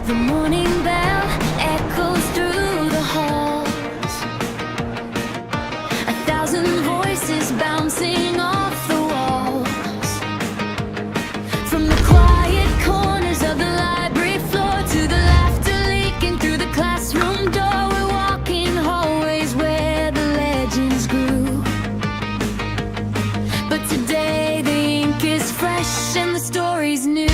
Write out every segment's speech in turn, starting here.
The morning bell echoes through the halls. 1,000 voices bouncing off the walls. From the quiet corners of the library floor to the laughter leaking through the classroom door, we're walking hallways where the legends grew. But today the ink is fresh and the story's new.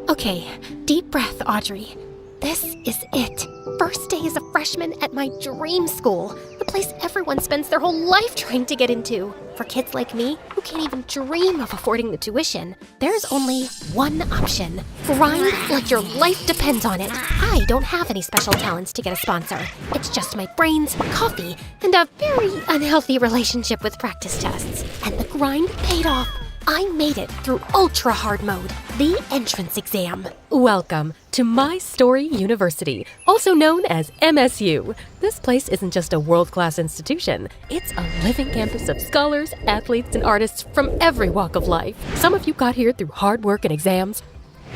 Okay, deep breath, Audrey. This is it. First day as a freshman at my dream school. The place everyone spends their whole life trying to get into. For kids like me, who can't even dream of affording the tuition, there's only one option. Grind like your life depends on it. I don't have any special talents to get a sponsor. It's just my brains, coffee, and a very unhealthy relationship with practice tests. And the grind paid off. I made it through ultra hard mode, the entrance exam. Welcome to My Story University, also known as MSU. This place isn't just a world-class institution. It's a living campus of scholars, athletes, and artists from every walk of life. Some of you got here through hard work and exams,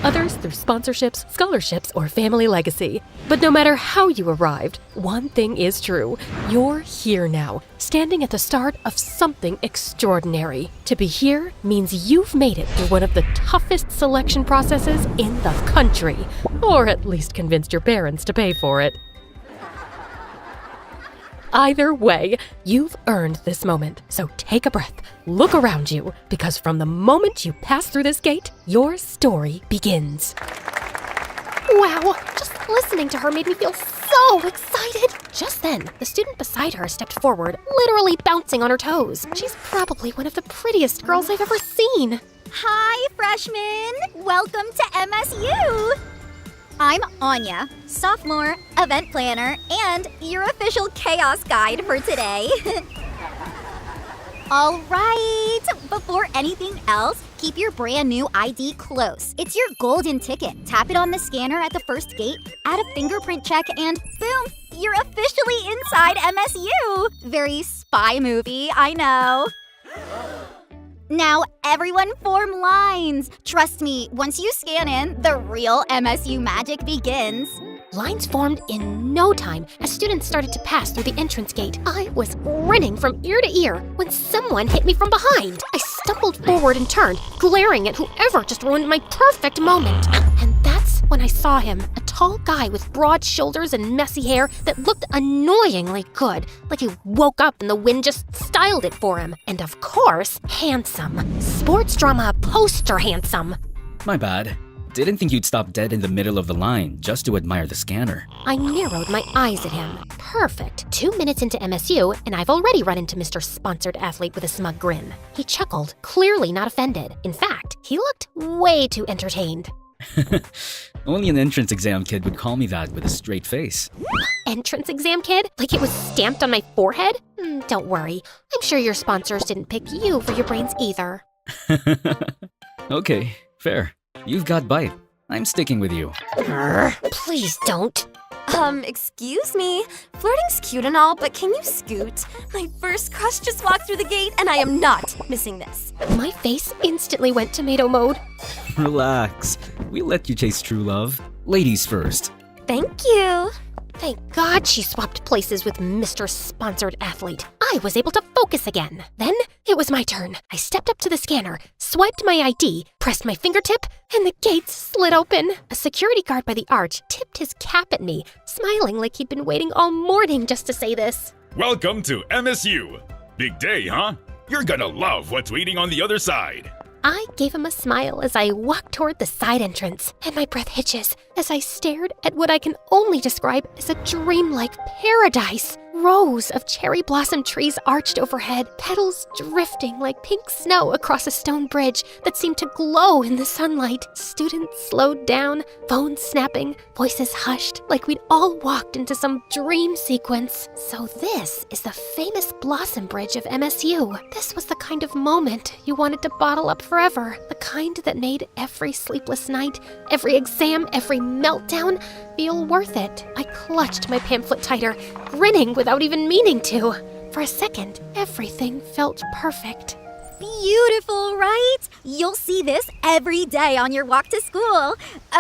others through sponsorships, scholarships, or family legacy. But no matter how you arrived, one thing is true. You're here now, standing at the start of something extraordinary. To be here means you've made it through one of the toughest selection processes in the country, or at least convinced your parents to pay for it. Either way, you've earned this moment, so take a breath, look around you, because from the moment you pass through this gate, your story begins. Wow, just listening to her made me feel so excited. Just then, the student beside her stepped forward, literally bouncing on her toes. She's probably one of the prettiest girls I've ever seen. Hi, freshmen! Welcome to MSU! I'm Anya, sophomore, event planner, and your official chaos guide for today. All right, before anything else, keep your brand new ID close. It's your golden ticket. Tap it on the scanner at the first gate, add a fingerprint check, and boom, you're officially inside MSU. Very spy movie, I know. Now, everyone form lines. Trust me, once you scan in, the real MSU magic begins. Lines formed in no time as students started to pass through the entrance gate. I was grinning from ear to ear when someone hit me from behind. I stumbled forward and turned, glaring at whoever just ruined my perfect moment. And that's when I saw him, a tall guy with broad shoulders and messy hair that looked annoyingly good, like he woke up and the wind just styled it for him. And of course, handsome. Sports drama poster handsome. My bad. Didn't think you'd stop dead in the middle of the line just to admire the scanner. I narrowed my eyes at him. Perfect. 2 minutes into MSU, and I've already run into Mr. Sponsored Athlete with a smug grin. He chuckled, clearly not offended. In fact, he looked way too entertained. Only an entrance exam kid would call me that with a straight face. Entrance exam kid? Like it was stamped on my forehead? Don't worry. I'm sure your sponsors didn't pick you for your brains either. Okay, fair. You've got bite. I'm sticking with you. Please don't. Excuse me. Flirting's cute and all, but can you scoot? My first crush just walked through the gate, and I am not missing this. My face instantly went tomato mode. Relax. We let you chase true love. Ladies first. Thank you. Thank God she swapped places with Mr. Sponsored Athlete. I was able to focus again. Then it was my turn. I stepped up to the scanner, swiped my ID, pressed my fingertip, and the gates slid open. A security guard by the arch tipped his cap at me, smiling like he'd been waiting all morning just to say this. Welcome to MSU. Big day, huh? You're gonna love what's waiting on the other side. I gave him a smile as I walked toward the side entrance, and my breath hitches as I stared at what I can only describe as a dreamlike paradise. Rows of cherry blossom trees arched overhead, petals drifting like pink snow across a stone bridge that seemed to glow in the sunlight. Students slowed down, phones snapping, voices hushed, like we'd all walked into some dream sequence. So this is the famous Blossom Bridge of MSU. This was the kind of moment you wanted to bottle up forever. The kind that made every sleepless night, every exam, every meltdown feel worth it. I clutched my pamphlet tighter, grinning without even meaning to. For a second, everything felt perfect. Beautiful, right? You'll see this every day on your walk to school.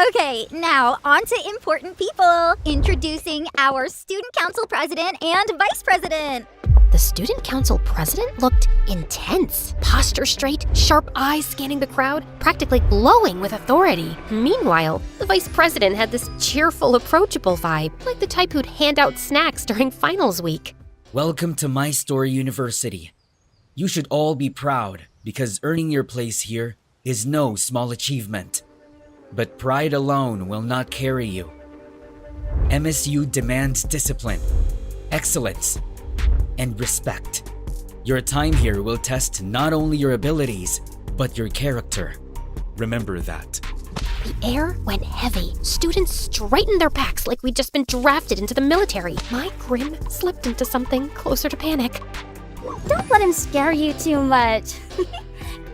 Okay, now on to important people. Introducing our student council president and vice president. The student council president looked intense. Posture straight, sharp eyes scanning the crowd, practically glowing with authority. Meanwhile, the vice president had this cheerful, approachable vibe, like the type who'd hand out snacks during finals week. Welcome to My Story University. You should all be proud because earning your place here is no small achievement. But pride alone will not carry you. MSU demands discipline, excellence, and respect. Your time here will test not only your abilities, but your character. Remember that. The air went heavy. Students straightened their backs like we'd just been drafted into the military. My grin slipped into something closer to panic. Don't let him scare you too much.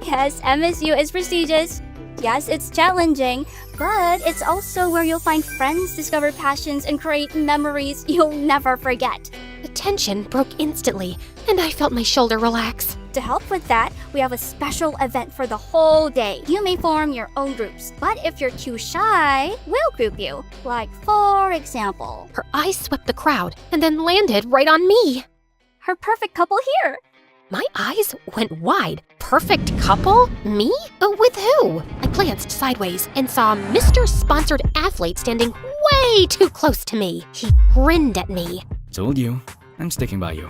Yes, MSU is prestigious. Yes, it's challenging, but it's also where you'll find friends, discover passions, and create memories you'll never forget. The tension broke instantly, and I felt my shoulder relax. To help with that, we have a special event for the whole day. You may form your own groups, but if you're too shy, we'll group you. Like, for example, Her eyes swept the crowd and then landed right on me. her perfect couple here. My eyes went wide. Perfect couple? Me? With who? I glanced sideways and saw Mr. Sponsored Athlete standing way too close to me. He grinned at me. Told you. I'm sticking by you.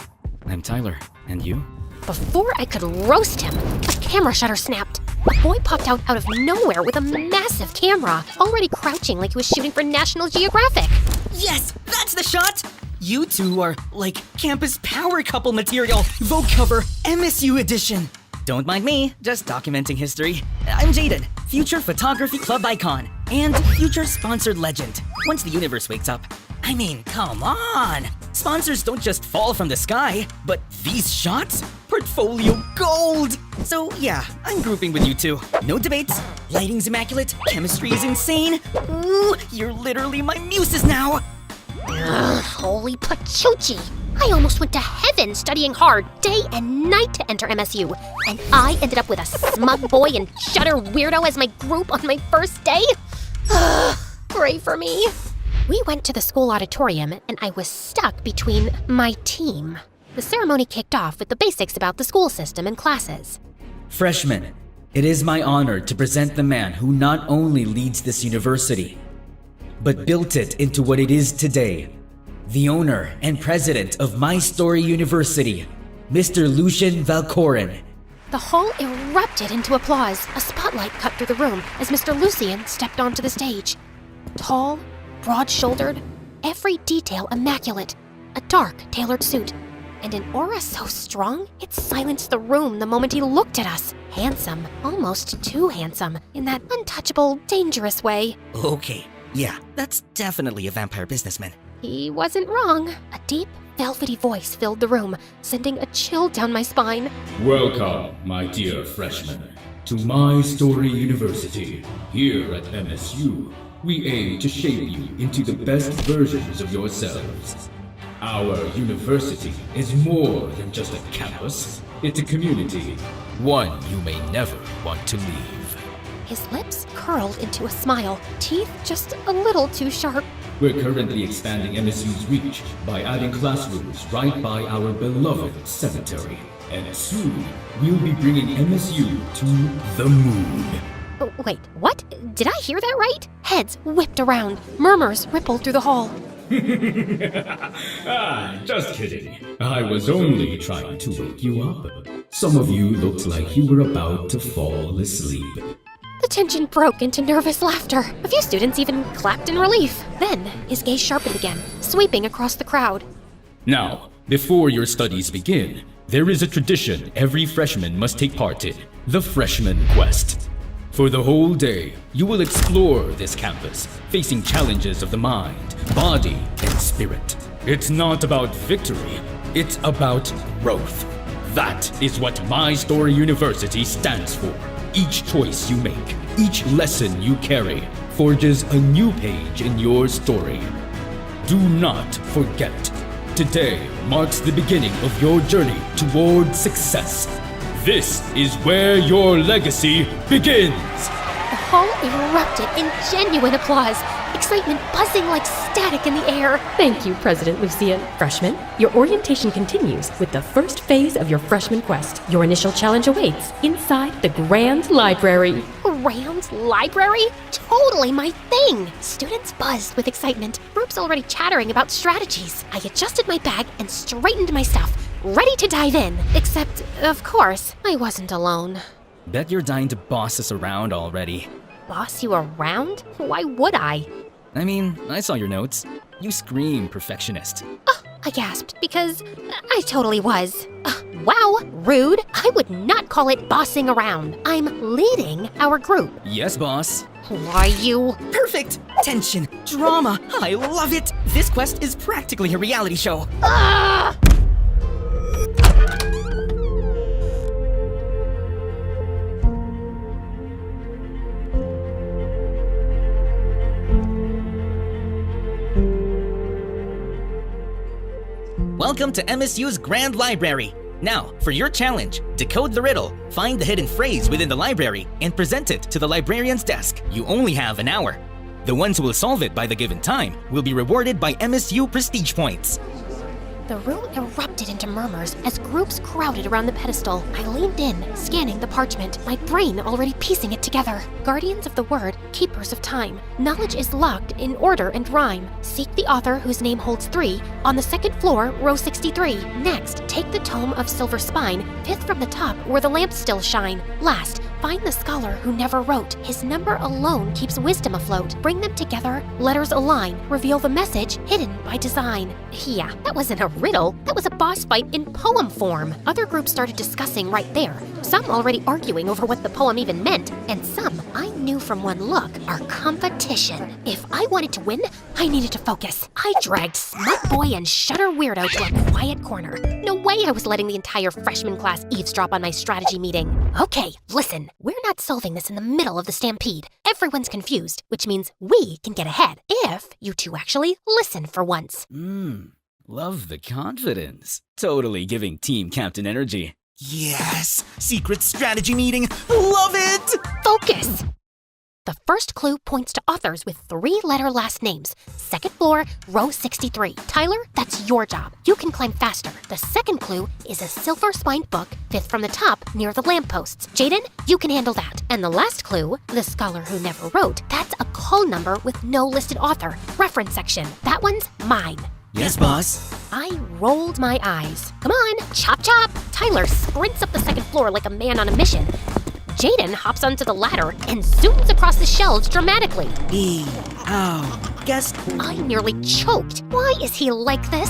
I'm Tyler. And you? Before I could roast him, a camera shutter snapped. A boy popped out of nowhere with a massive camera, already crouching like he was shooting for National Geographic. Yes, that's the shot! You two are like campus power couple material. Vogue cover, MSU edition. Don't mind me, just documenting history. I'm Jaden, future photography club icon, and future sponsored legend. Once the universe wakes up. I mean, come on! Sponsors don't just fall from the sky, but these shots? Portfolio gold! So yeah, I'm grouping with you two. No debates, lighting's immaculate, chemistry is insane. Ooh, you're literally my muses now! Ugh, holy pachuchi! I almost went to heaven studying hard day and night to enter MSU, and I ended up with a smug boy and shutter weirdo as my group on my first day? Ugh, pray for me. We went to the school auditorium, and I was stuck between my team. The ceremony kicked off with the basics about the school system and classes. Freshmen, it is my honor to present the man who not only leads this university, but built it into what it is today. The owner and president of My Story University, Mr. Lucian Valcorin. The hall erupted into applause. A spotlight cut through the room as Mr. Lucian stepped onto the stage. Tall, broad-shouldered, every detail immaculate. A dark, tailored suit, and an aura so strong it silenced the room the moment he looked at us. Handsome, almost too handsome, in that untouchable, dangerous way. Okay, yeah, that's definitely a vampire businessman. He wasn't wrong. A deep, velvety voice filled the room, sending a chill down my spine. Welcome, my dear freshmen, to My Story University. Here at MSU, We aim to shape you into the best versions of yourselves. Our university is more than just a campus. It's a community, one you may never want to leave. His lips curled into a smile, teeth just a little too sharp. We're currently expanding MSU's reach by adding classrooms right by our beloved cemetery. And soon, we'll be bringing MSU to the moon. Oh, wait, what? Did I hear that right? Heads whipped around, murmurs rippled through the hall. Just kidding. I was only trying to wake you up. Some of you looked like you were about to fall asleep. The tension broke into nervous laughter. A few students even clapped in relief. Then, his gaze sharpened again, sweeping across the crowd. Now, before your studies begin, there is a tradition every freshman must take part in, the Freshman Quest. For the whole day, you will explore this campus, facing challenges of the mind, body, and spirit. It's not about victory, it's about growth. That is what My Story University stands for. Each choice you make, each lesson you carry, forges a new page in your story. Do not forget, today marks the beginning of your journey toward success. This is where your legacy begins. The hall erupted in genuine applause, excitement buzzing like static in the air. Thank you, President Lucian. Freshmen, your orientation continues with the first phase of your freshman quest. Your initial challenge awaits inside the Grand Library. Grand Library? Totally my thing! Students buzzed with excitement, groups already chattering about strategies. I adjusted my bag and straightened my stuff, ready to dive in. Except, of course, I wasn't alone. Bet you're dying to boss us around already. Boss you around? Why would I? I mean, I saw your notes. You scream perfectionist. I gasped because I totally was. Wow, rude. I would not call it bossing around. I'm leading our group. Yes, boss. Why you? Perfect! Tension, drama, I love it! This quest is practically a reality show. Ah! Welcome to MSU's Grand Library. Now, for your challenge, decode the riddle, find the hidden phrase within the library, and present it to the librarian's desk. You only have an hour. The ones who will solve it by the given time will be rewarded by MSU prestige points. The room erupted into murmurs as groups crowded around the pedestal. I leaned in, scanning the parchment, my brain already piecing it together. Guardians of the Word, keepers of time. Knowledge is locked in order and rhyme. Seek the author whose name holds 3 on the second floor, row 63. Next, take the tome of Silver Spine, 5th from the top where the lamps still shine. Last, find the scholar who never wrote. His number alone keeps wisdom afloat. Bring them together, letters align, reveal the message hidden by design. Yeah, that wasn't a riddle. That was a boss fight in poem form. Other groups started discussing right there, some already arguing over what the poem even meant, and some I knew from one look are competition. If I wanted to win, I needed to focus. I dragged Smut Boy and Shutter Weirdo to a quiet corner. No way I was letting the entire freshman class eavesdrop on my strategy meeting. Okay, listen, we're not solving this in the middle of the stampede. Everyone's confused, which means we can get ahead if you two actually listen for once. Love the confidence. Totally giving Team Captain energy. Yes! Secret strategy meeting! Love it! Focus! The first clue points to authors with 3-letter last names. Second floor, row 63. Tyler, that's your job. You can climb faster. The second clue is a silver-spined book, 5th from the top, near the lampposts. Jaden, you can handle that. And the last clue, the scholar who never wrote, that's a call number with no listed author. Reference section. That one's mine. Yes, boss. I rolled my eyes. Come on, chop chop! Tyler sprints up the second floor like a man on a mission. Jaden hops onto the ladder and zooms across the shelves dramatically. Guess I nearly choked. Why is he like this?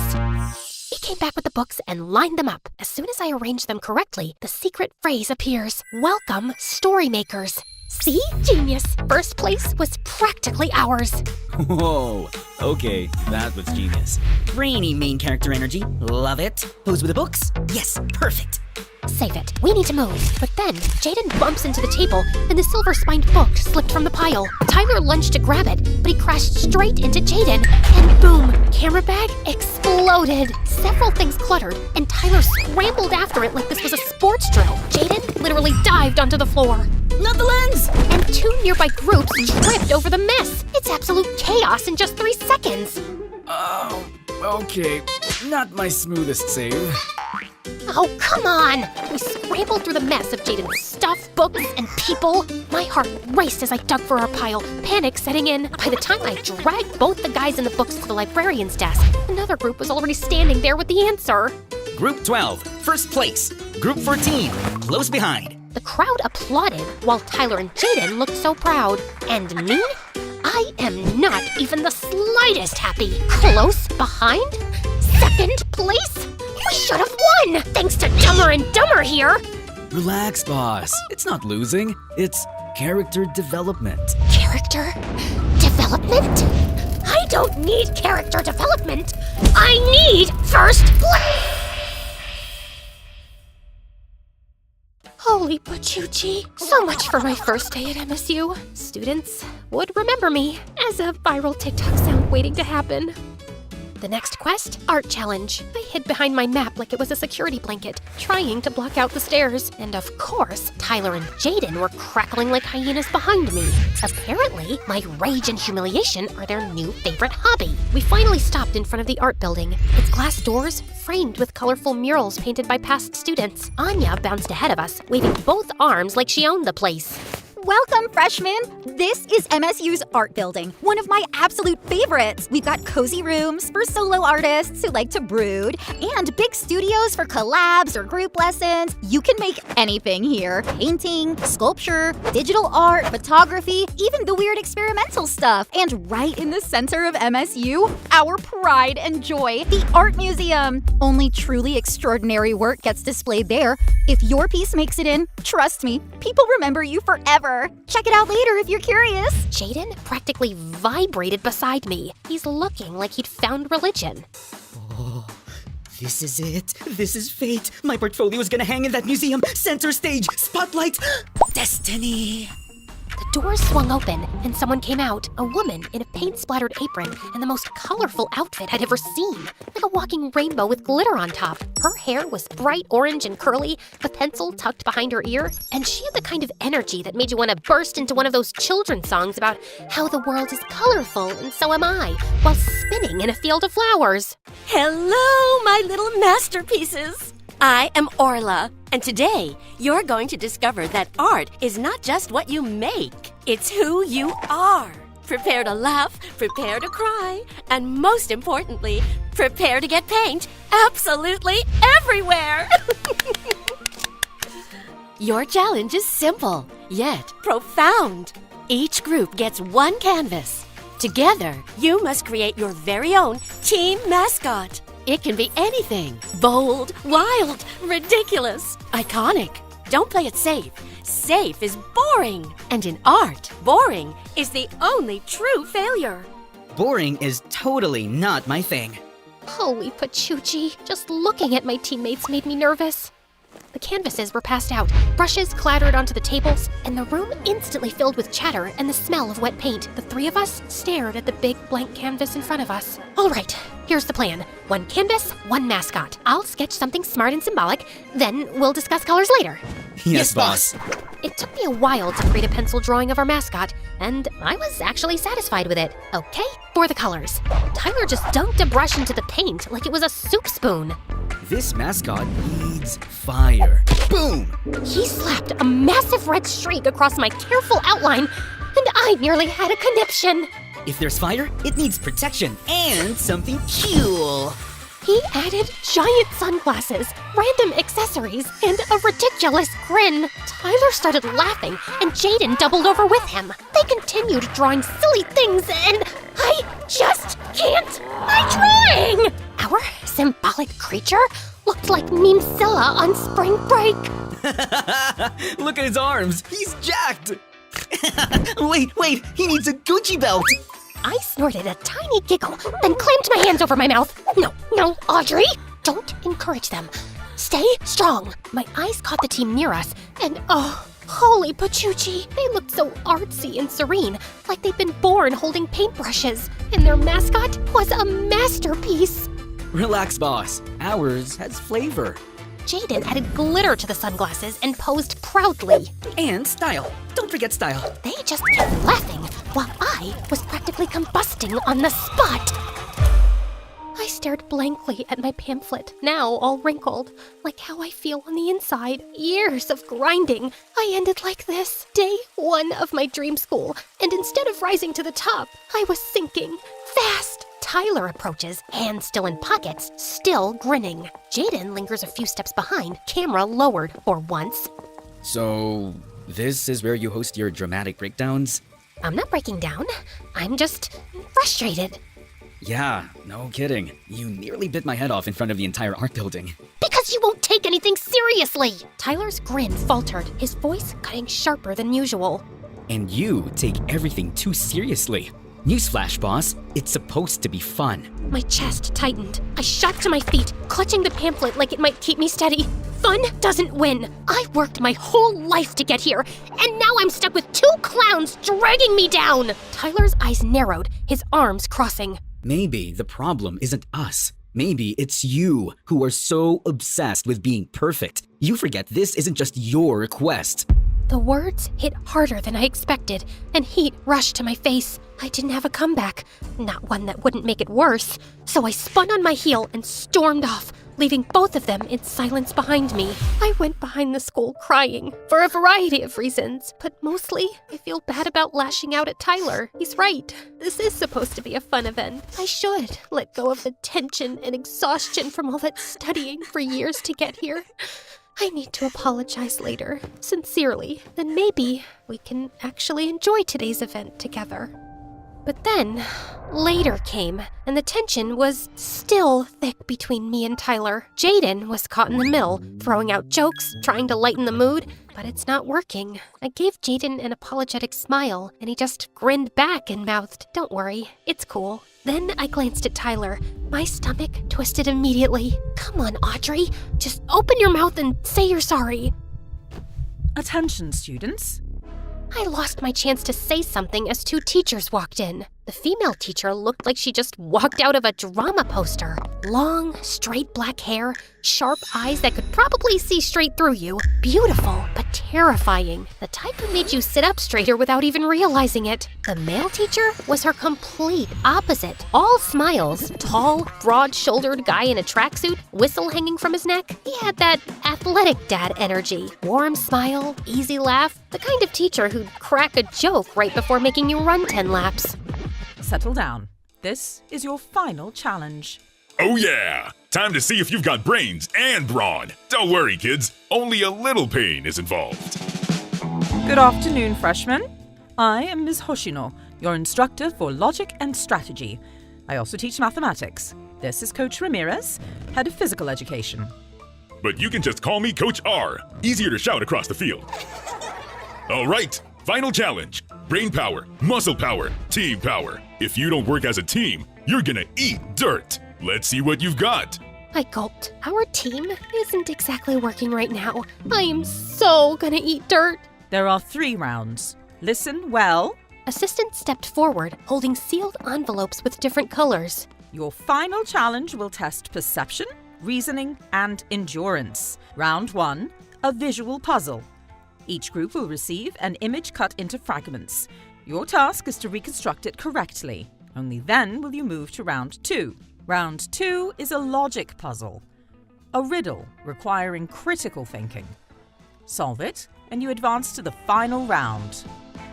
He came back with the books and lined them up. As soon as I arranged them correctly, the secret phrase appears. Welcome, story makers. See? Genius. First place was practically ours. Whoa, okay, that was genius. Brainy main character energy. Love it. Pose with the books? Yes, perfect. Save it. We need to move. But then, Jaden bumps into the table, and the silver-spined book slipped from the pile. Tyler lunged to grab it, but he crashed straight into Jaden, and boom! Camera bag exploded. Several things cluttered, and Tyler scrambled after it like this was a sports drill. Jaden literally dived onto the floor. Not the lens! And 2 nearby groups tripped over the mess. It's absolute chaos in just 3 seconds. Oh, okay. Not my smoothest save. Oh, come on! We scrambled through the mess of Jaden's stuff, books, and people. My heart raced as I dug for our pile, panic setting in. By the time I dragged both the guys and the books to the librarian's desk, another group was already standing there with the answer. Group 12, first place. Group 14, close behind. The crowd applauded while Tyler and Jaden looked so proud. And me? I am not even the slightest happy. Close behind? Second place? We should have won! Thanks to Dumber and Dumber here! Relax, boss. It's not losing. It's character development. Character development? I don't need character development. I need first place! Holy Pachuchi. So much for my first day at MSU. Students would remember me as a viral TikTok sound waiting to happen. The next quest, art challenge. I hid behind my map like it was a security blanket, trying to block out the stairs. And of course, Tyler and Jaden were crackling like hyenas behind me. Apparently, my rage and humiliation are their new favorite hobby. We finally stopped in front of the art building. Its glass doors framed with colorful murals painted by past students. Anya bounced ahead of us, waving both arms like she owned the place. Welcome, freshmen! This is MSU's art building, one of my absolute favorites. We've got cozy rooms for solo artists who like to brood, and big studios for collabs or group lessons. You can make anything here. Painting, sculpture, digital art, photography, even the weird experimental stuff. And right in the center of MSU, our pride and joy, the Art Museum. Only truly extraordinary work gets displayed there. If your piece makes it in, trust me, people remember you forever. Check it out later if you're curious. Jaden practically vibrated beside me. He's looking like he'd found religion. Oh, this is it. This is fate. My portfolio is gonna hang in that museum. Center stage, spotlight, destiny. The doors swung open, and someone came out, a woman in a paint-splattered apron and the most colorful outfit I'd ever seen, like a walking rainbow with glitter on top. Her hair was bright orange and curly, a pencil tucked behind her ear, and she had the kind of energy that made you want to burst into one of those children's songs about how the world is colorful and so am I, while spinning in a field of flowers. Hello, my little masterpieces! I am Orla, and today you're going to discover that art is not just what you make, it's who you are. Prepare to laugh, prepare to cry, and most importantly, prepare to get paint absolutely everywhere! Your challenge is simple, yet profound. Each group gets one canvas. Together, you must create your very own team mascot. It can be anything. Bold, wild, ridiculous, iconic. Don't play it safe. Safe is boring. And in art, boring is the only true failure. Boring is totally not my thing. Holy Pachuchi, just looking at my teammates made me nervous. The canvases were passed out, brushes clattered onto the tables, and the room instantly filled with chatter and the smell of wet paint. The three of us stared at the big blank canvas in front of us. All right, here's the plan. One canvas, one mascot. I'll sketch something smart and symbolic, then we'll discuss colors later. Yes, boss. It took me a while to create a pencil drawing of our mascot, and I was actually satisfied with it. Okay, for the colors. Tyler just dunked a brush into the paint like it was a soup spoon. This mascot needs fire. Boom! He slapped a massive red streak across my careful outline, and I nearly had a conniption. If there's fire, it needs protection and something cool. He added giant sunglasses, random accessories, and a ridiculous grin. Tyler started laughing, and Jaden doubled over with him. They continued drawing silly things, and I just can't. I'm trying! Our symbolic creature looked like Memezilla on spring break. Look at his arms. He's jacked. Wait, he needs a Gucci belt. I snorted a tiny giggle, then clamped my hands over my mouth. No, Audrey, don't encourage them. Stay strong. My eyes caught the team near us, and oh, holy pachuchi. They looked so artsy and serene, like they'd been born holding paintbrushes. And their mascot was a masterpiece. Relax, boss. Ours has flavor. Jaden added glitter to the sunglasses and posed proudly. And style. Don't forget style. They just kept laughing while I was practically combusting on the spot. I stared blankly at my pamphlet, now all wrinkled, like how I feel on the inside. Years of grinding. I ended like this. Day 1 of my dream school, and instead of rising to the top, I was sinking fast. Tyler approaches, hands still in pockets, still grinning. Jaden lingers a few steps behind, camera lowered for once. So, this is where you host your dramatic breakdowns? I'm not breaking down. I'm just frustrated. Yeah, no kidding. You nearly bit my head off in front of the entire art building. Because you won't take anything seriously! Tyler's grin faltered, his voice cutting sharper than usual. And you take everything too seriously. Newsflash, boss. It's supposed to be fun. My chest tightened. I shot to my feet, clutching the pamphlet like it might keep me steady. Fun doesn't win. I worked my whole life to get here, and now I'm stuck with 2 clowns dragging me down! Tyler's eyes narrowed, his arms crossing. Maybe the problem isn't us. Maybe it's you who are so obsessed with being perfect. You forget this isn't just your quest. The words hit harder than I expected, and heat rushed to my face. I didn't have a comeback, not one that wouldn't make it worse. So I spun on my heel and stormed off, leaving both of them in silence behind me. I went behind the school crying, for a variety of reasons, but mostly I feel bad about lashing out at Tyler. He's right. This is supposed to be a fun event. I should let go of the tension and exhaustion from all that studying for years to get here. I need to apologize later, sincerely. Then maybe we can actually enjoy today's event together. But then, later came, and the tension was still thick between me and Tyler. Jaden was caught in the middle, throwing out jokes, trying to lighten the mood, but it's not working. I gave Jaden an apologetic smile, and he just grinned back and mouthed, "Don't worry, it's cool." Then I glanced at Tyler. My stomach twisted immediately. Come on, Audrey, just open your mouth and say you're sorry. Attention, students. I lost my chance to say something as 2 teachers walked in. The female teacher looked like she just walked out of a drama poster. Long, straight black hair, sharp eyes that could probably see straight through you. Beautiful, but terrifying. The type who made you sit up straighter without even realizing it. The male teacher was her complete opposite. All smiles. Tall, broad-shouldered guy in a tracksuit, whistle hanging from his neck. He had that athletic dad energy. Warm smile, easy laugh. The kind of teacher who'd crack a joke right before making you run 10 laps. Settle down. This is your final challenge. Oh yeah! Time to see if you've got brains and brawn. Don't worry, kids. Only a little pain is involved. Good afternoon, freshmen. I am Ms. Hoshino, your instructor for logic and strategy. I also teach mathematics. This is Coach Ramirez, head of physical education. But you can just call me Coach R. Easier to shout across the field. All right, final challenge. Brain power, muscle power, team power. If you don't work as a team, you're gonna eat dirt. Let's see what you've got. I gulped. Our team isn't exactly working right now. I am so gonna eat dirt. There are 3 rounds. Listen well. Assistant stepped forward, holding sealed envelopes with different colors. Your final challenge will test perception, reasoning, and endurance. Round 1, a visual puzzle. Each group will receive an image cut into fragments. Your task is to reconstruct it correctly. Only then will you move to round 2. Round 2 is a logic puzzle, a riddle requiring critical thinking. Solve it, and you advance to the final round.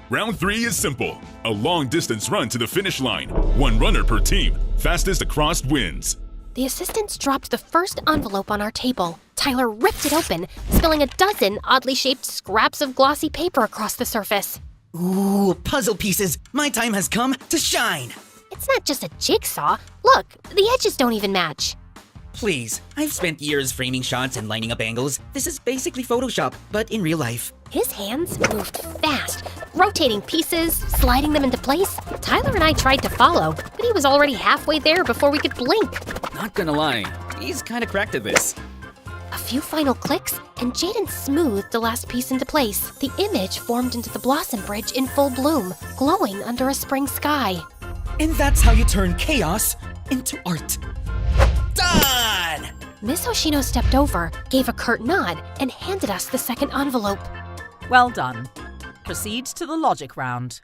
Round 3 is simple. A long-distance run to the finish line. 1 runner per team. Fastest across wins. The assistants dropped the first envelope on our table. Tyler ripped it open, spilling a dozen oddly shaped scraps of glossy paper across the surface. Ooh, puzzle pieces. My time has come to shine. It's not just a jigsaw. Look, the edges don't even match. Please, I've spent years framing shots and lining up angles. This is basically Photoshop, but in real life. His hands moved fast, rotating pieces, sliding them into place. Tyler and I tried to follow, but he was already halfway there before we could blink. Not gonna lie, he's kinda cracked at this. A few final clicks, and Jaden smoothed the last piece into place. The image formed into the Blossom Bridge in full bloom, glowing under a spring sky. And that's how you turn chaos into art. Done! Miss Hoshino stepped over, gave a curt nod, and handed us the second envelope. Well done. Proceed to the logic round.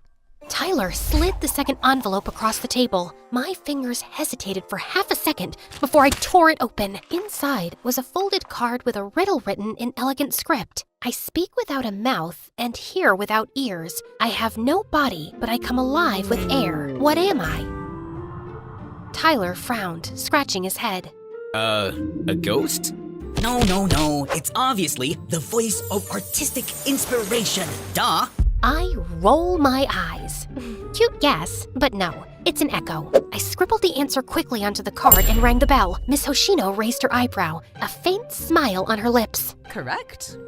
Tyler slid the second envelope across the table. My fingers hesitated for half a second before I tore it open. Inside was a folded card with a riddle written in elegant script. I speak without a mouth and hear without ears. I have no body, but I come alive with air. What am I? Tyler frowned, scratching his head. A ghost? No. It's obviously the voice of artistic inspiration. Duh! I roll my eyes. Cute guess, but no, it's an echo. I scribbled the answer quickly onto the card and rang the bell. Miss Hoshino raised her eyebrow, a faint smile on her lips. Correct.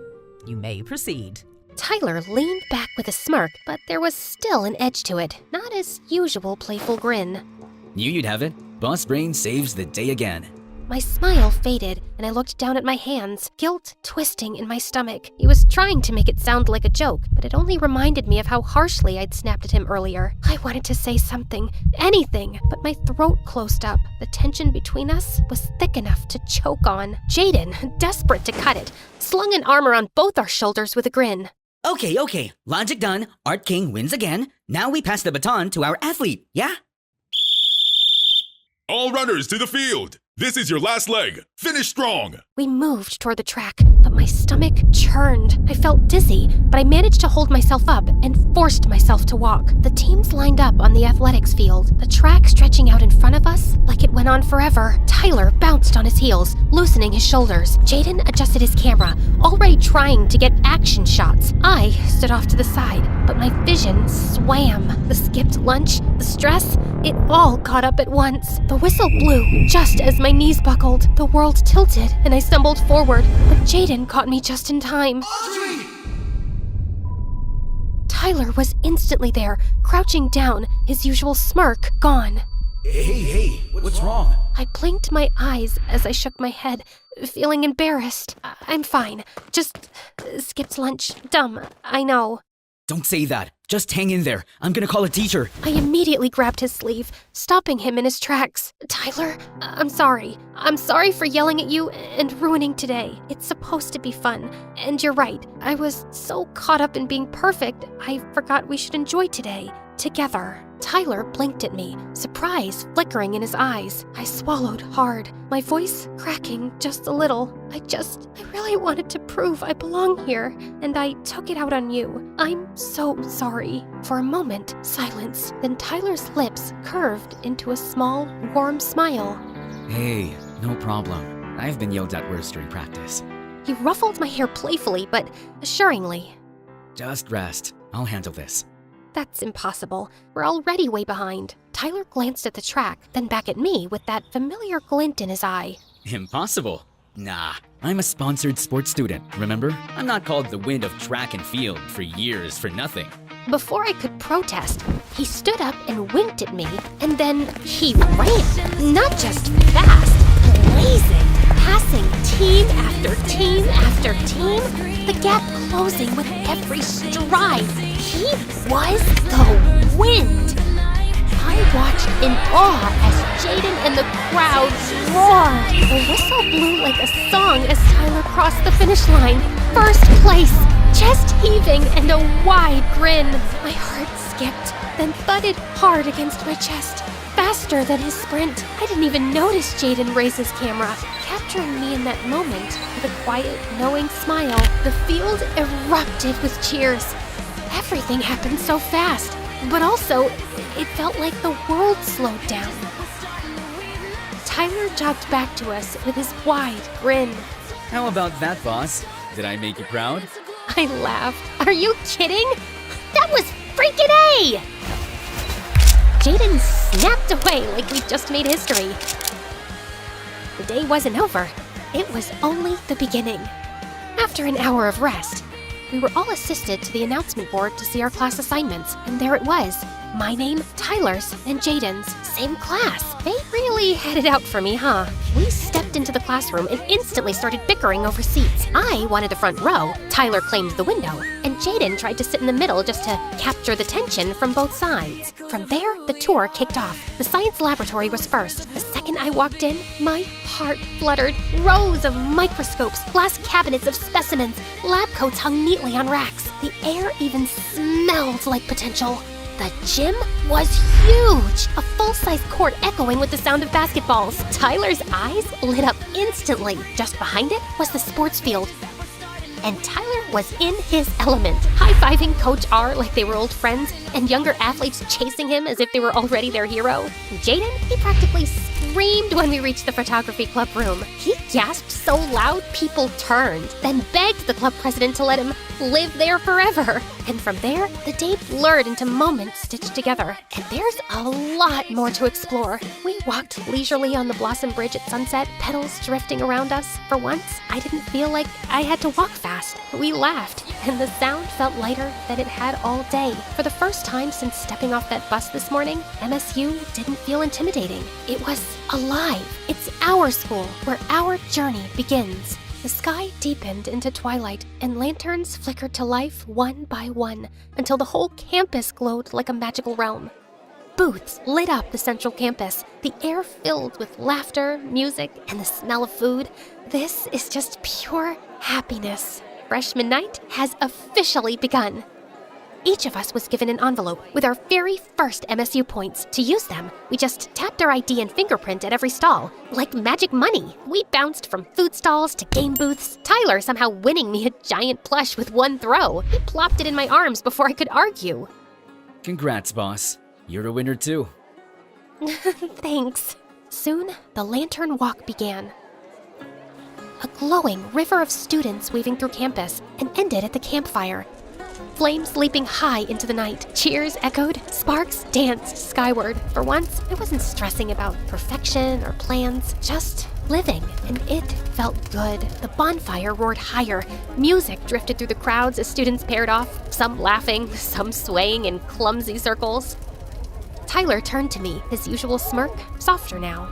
You may proceed. Tyler leaned back with a smirk, but there was still an edge to it, not his usual playful grin. Knew you'd have it. Boss Brain saves the day again. My smile faded, and I looked down at my hands, guilt twisting in my stomach. He was trying to make it sound like a joke, but it only reminded me of how harshly I'd snapped at him earlier. I wanted to say something, anything, but my throat closed up. The tension between us was thick enough to choke on. Jaden, desperate to cut it, slung an arm around both our shoulders with a grin. Okay. Logic done. Art King wins again. Now we pass the baton to our athlete, yeah? All runners to the field. This is your last leg. Finish strong. We moved toward the track, but my stomach churned. I felt dizzy, but I managed to hold myself up and forced myself to walk. The teams lined up on the athletics field, the track stretching out in front of us like it went on forever. Tyler bounced on his heels, loosening his shoulders. Jaden adjusted his camera, already trying to get action shots. I stood off to the side, but my vision swam. The skipped lunch, the stress, it all caught up at once. The whistle blew just as my knees buckled. The world tilted and I stumbled forward, but Jaden caught me just in time. Audrey! Tyler was instantly there, crouching down, his usual smirk gone. Hey, what's wrong? I blinked my eyes as I shook my head, feeling embarrassed. I'm fine. Just skipped lunch. Dumb, I know. Don't say that. Just hang in there. I'm gonna call a teacher. I immediately grabbed his sleeve, stopping him in his tracks. Tyler, I'm sorry. I'm sorry for yelling at you and ruining today. It's supposed to be fun. And you're right. I was so caught up in being perfect, I forgot we should enjoy today together. Tyler blinked at me, surprise flickering in his eyes. I swallowed hard, my voice cracking just a little. I really wanted to prove I belong here, and I took it out on you. I'm so sorry. For a moment, silence. Then Tyler's lips curved into a small, warm smile. Hey, no problem. I've been yelled at worse during practice. He ruffled my hair playfully, but assuringly. Just rest. I'll handle this. That's impossible. We're already way behind. Tyler glanced at the track, then back at me with that familiar glint in his eye. Impossible? Nah, I'm a sponsored sports student, remember? I'm not called the wind of track and field for years for nothing. Before I could protest, he stood up and winked at me, and then he ran. Not just fast, blazing, passing team after team after team, the gap closing with every stride. He was the wind. I watched in awe as Jaden and the crowd roared. The whistle blew like a song as Tyler crossed the finish line. First place, chest heaving and a wide grin. My heart skipped, then thudded hard against my chest. Faster than his sprint. I didn't even notice Jaden raise his camera, capturing me in that moment with a quiet, knowing smile. The field erupted with cheers. Everything happened so fast, but also, it felt like the world slowed down. Tyler jogged back to us with his wide grin. How about that, boss? Did I make you proud? I laughed. Are you kidding? That was freaking A! Jaden snapped away like we just made history. The day wasn't over. It was only the beginning. After an hour of rest, we were all assisted to the announcement board to see our class assignments, and there it was. My name, Tyler's, and Jaden's. Same class. They really had it out for me, huh? We stepped walked into the classroom and instantly started bickering over seats. I wanted the front row, Tyler claimed the window, and Jaden tried to sit in the middle just to capture the tension from both sides. From there, the tour kicked off. The science laboratory was first. The second I walked in, my heart fluttered. Rows of microscopes, glass cabinets of specimens, lab coats hung neatly on racks. The air even smelled like potential. The gym was huge! A full-size court echoing with the sound of basketballs. Tyler's eyes lit up instantly. Just behind it was the sports field. And Tyler was in his element, high-fiving Coach R like they were old friends, and younger athletes chasing him as if they were already their hero. Jaden, he practically screamed when we reached the photography club room. He gasped so loud people turned, then begged the club president to let him live there forever. And from there, the day blurred into moments stitched together. And there's a lot more to explore. We walked leisurely on the Blossom Bridge at sunset, petals drifting around us. For once, I didn't feel like I had to walk fast. We laughed, and the sound felt lighter than it had all day. For the first time since stepping off that bus this morning, MSU didn't feel intimidating. It was alive. It's our school, where our journey begins. The sky deepened into twilight, and lanterns flickered to life one by one until the whole campus glowed like a magical realm. Booths lit up the central campus, the air filled with laughter, music, and the smell of food. This is just pure happiness. Freshman night has officially begun. Each of us was given an envelope with our very first MSU points. To use them, we just tapped our ID and fingerprint at every stall. Like magic money. We bounced from food stalls to game booths, Tyler somehow winning me a giant plush with one throw. He plopped it in my arms before I could argue. Congrats, boss. You're a winner too. Thanks. Soon, the lantern walk began. A glowing river of students weaving through campus and ended at the campfire. Flames leaping high into the night. Cheers echoed, sparks danced skyward. For once, I wasn't stressing about perfection or plans, just living, and it felt good. The bonfire roared higher. Music drifted through the crowds as students paired off, some laughing, some swaying in clumsy circles. Tyler turned to me, his usual smirk, softer now.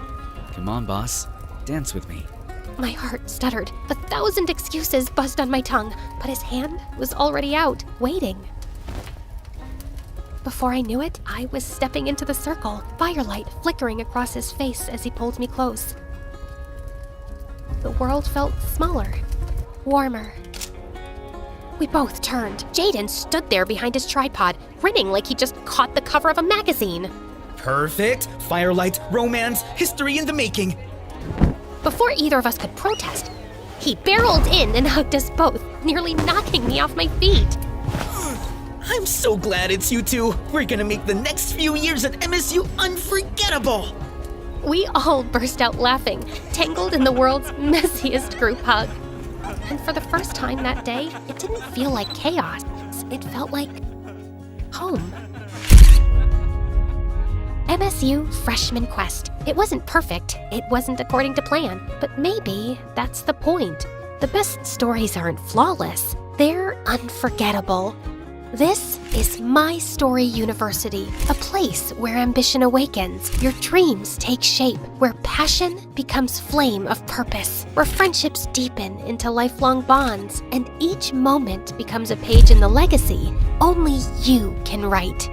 Come on, boss. Dance with me. My heart stuttered. 1,000 excuses buzzed on my tongue, but his hand was already out, waiting. Before I knew it, I was stepping into the circle, firelight flickering across his face as he pulled me close. The world felt smaller, warmer. We both turned. Jaden stood there behind his tripod, grinning like he just caught the cover of a magazine. Perfect. Firelight, romance, history in the making. Before either of us could protest, he barreled in and hugged us both, nearly knocking me off my feet. I'm so glad it's you two. We're gonna make the next few years at MSU unforgettable. We all burst out laughing, tangled in the world's messiest group hug. And for the first time that day, it didn't feel like chaos. It felt like home. MSU Freshman Quest. It wasn't perfect. It wasn't according to plan. But maybe that's the point. The best stories aren't flawless. They're unforgettable. This is My Story University, a place where ambition awakens, your dreams take shape, where passion becomes flame of purpose, where friendships deepen into lifelong bonds, and each moment becomes a page in the legacy only you can write.